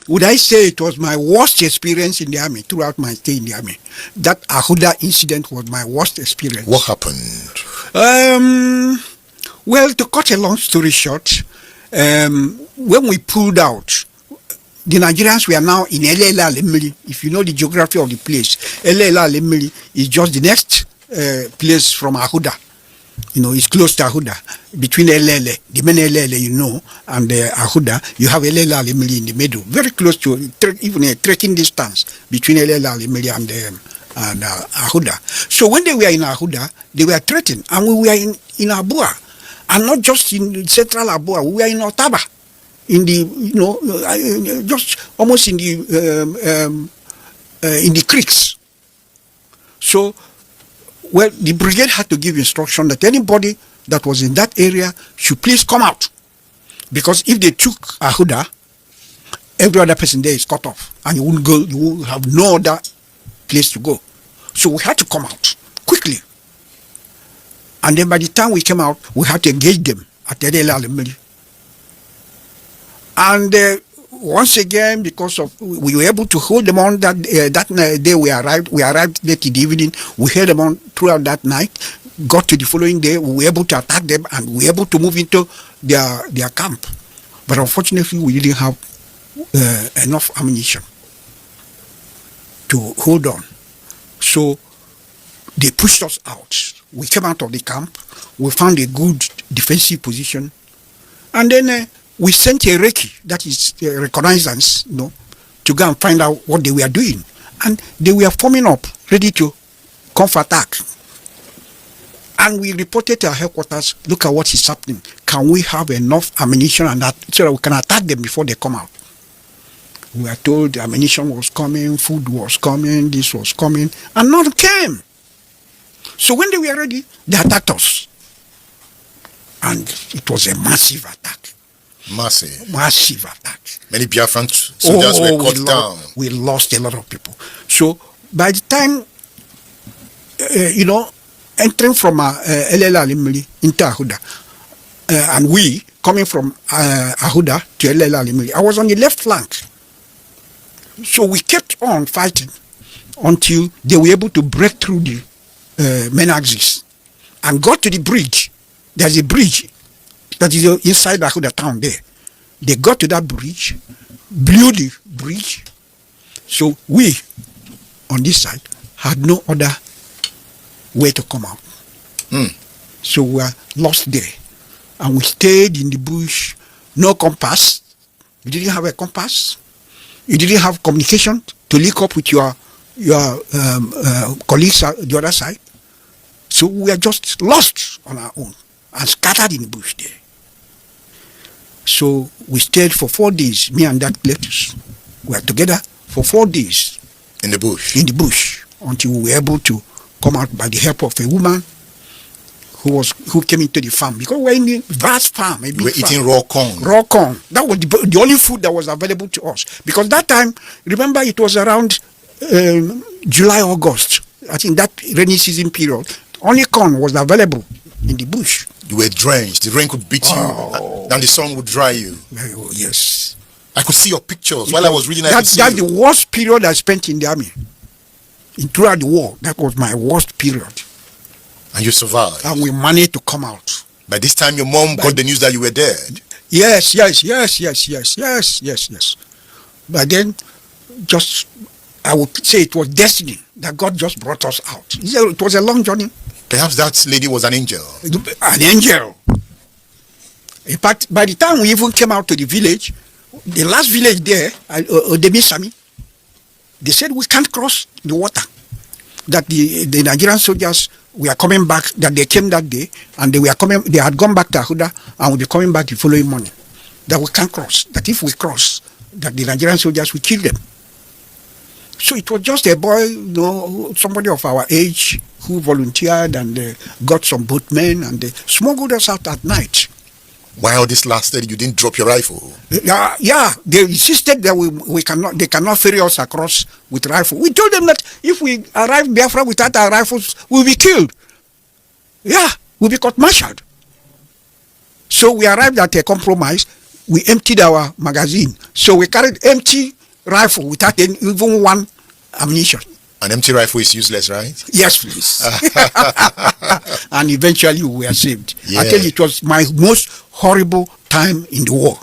would I say it was my worst experience in the army throughout my stay in the army? That Ahuda incident was my worst experience. What happened? Well, to cut a long story short, when we pulled out, the Nigerians were now in Elela Lemeli. If you know the geography of the place, Elela Lemeli is just the next place from Ahuda. You know, it's close to Ahuda. Between Elele, the main Elele, you know, and Ahuda, you have Elela Lemeli in the middle. Very close to, even a trekking distance between Elela Lemeli and Ahuda. So when they were in Ahuda, they were threatened. And we were in Abua. And not just in central Abua, we were in Otaba. In the, you know, just almost in the creeks. So, well, the brigade had to give instruction that anybody that was in that area should please come out. Because if they took Ahuda, every other person there is cut off. And you won't go, you will have no other place to go. So we had to come out quickly. And then by the time we came out, we had to engage them at Elela Lemeli. And once again, because of we were able to hold them on that day we arrived late in the evening. We held them on throughout that night. Got to the following day, we were able to attack them and we were able to move into their camp. But unfortunately, we didn't have enough ammunition to hold on. So they pushed us out. We came out of the camp. We found a good defensive position, and then we sent a recce, that is reconnaissance, you know, to go and find out what they were doing. And they were forming up, ready to come for attack. And we reported to our headquarters, look at what is happening. Can we have enough ammunition and that so that we can attack them before they come out? We were told the ammunition was coming, food was coming, this was coming, and none came. So when they were ready, they attacked us. And it was a massive attack. Massive attack. Many Biafran soldiers were cut down. We lost a lot of people. So by the time, you know, entering from Elela Lemeli into Ahuda, and we coming from Ahuda to Elela Lemeli, I was on the left flank. So we kept on fighting until they were able to break through the main axis and got to the bridge. There's a bridge that is inside Ahuda town there. They got to that bridge, blew the bridge. So we, on this side, had no other way to come out. So we were lost there. And we stayed in the bush, no compass. You didn't have a compass. You didn't have communication to link up with your colleagues on the other side. So we were just lost on our own and scattered in the bush there. So we stayed for 4 days, me and that lettuce. We were together for 4 days. In the bush? In the bush, until we were able to come out by the help of a woman who came into the farm. Because we were in the vast farm. We were eating raw corn. Raw corn. That was the only food that was available to us. Because that time, remember, it was around July, August. I think that rainy season period. Only corn was available in the bush. You were drenched. The rain could beat you, and the sun would dry you. Oh, yes. I could see your pictures while I was reading. That's the worst period I spent in the army. Throughout the war, that was my worst period. And you survived. And we managed to come out. By this time, your mom got the news that you were dead. Yes. But then, I would say it was destiny that God just brought us out. It was a long journey. Perhaps that lady was an angel. An angel. In fact, by the time we even came out to the village, the last village there, Odemisami, they said we can't cross the water. That the Nigerian soldiers were coming back, that they came that day, and they had gone back to Ahuda, and will be coming back the following morning. That we can't cross. That if we cross, that the Nigerian soldiers will kill them. So it was just a boy, you know, somebody of our age who volunteered and got some boatmen and they smuggled us out at night. While this lasted, you didn't drop your rifle? Yeah, they insisted that they cannot ferry us across with rifle. We told them that if we arrive Biafra without our rifles, we'll be killed. Yeah, we'll be court-martialed. So we arrived at a compromise. We emptied our magazine. So we carried empty rifle without even one ammunition. An empty rifle is useless, right? Yes, please. And eventually we were saved. I Yeah. tell you, it was my most horrible time in the war.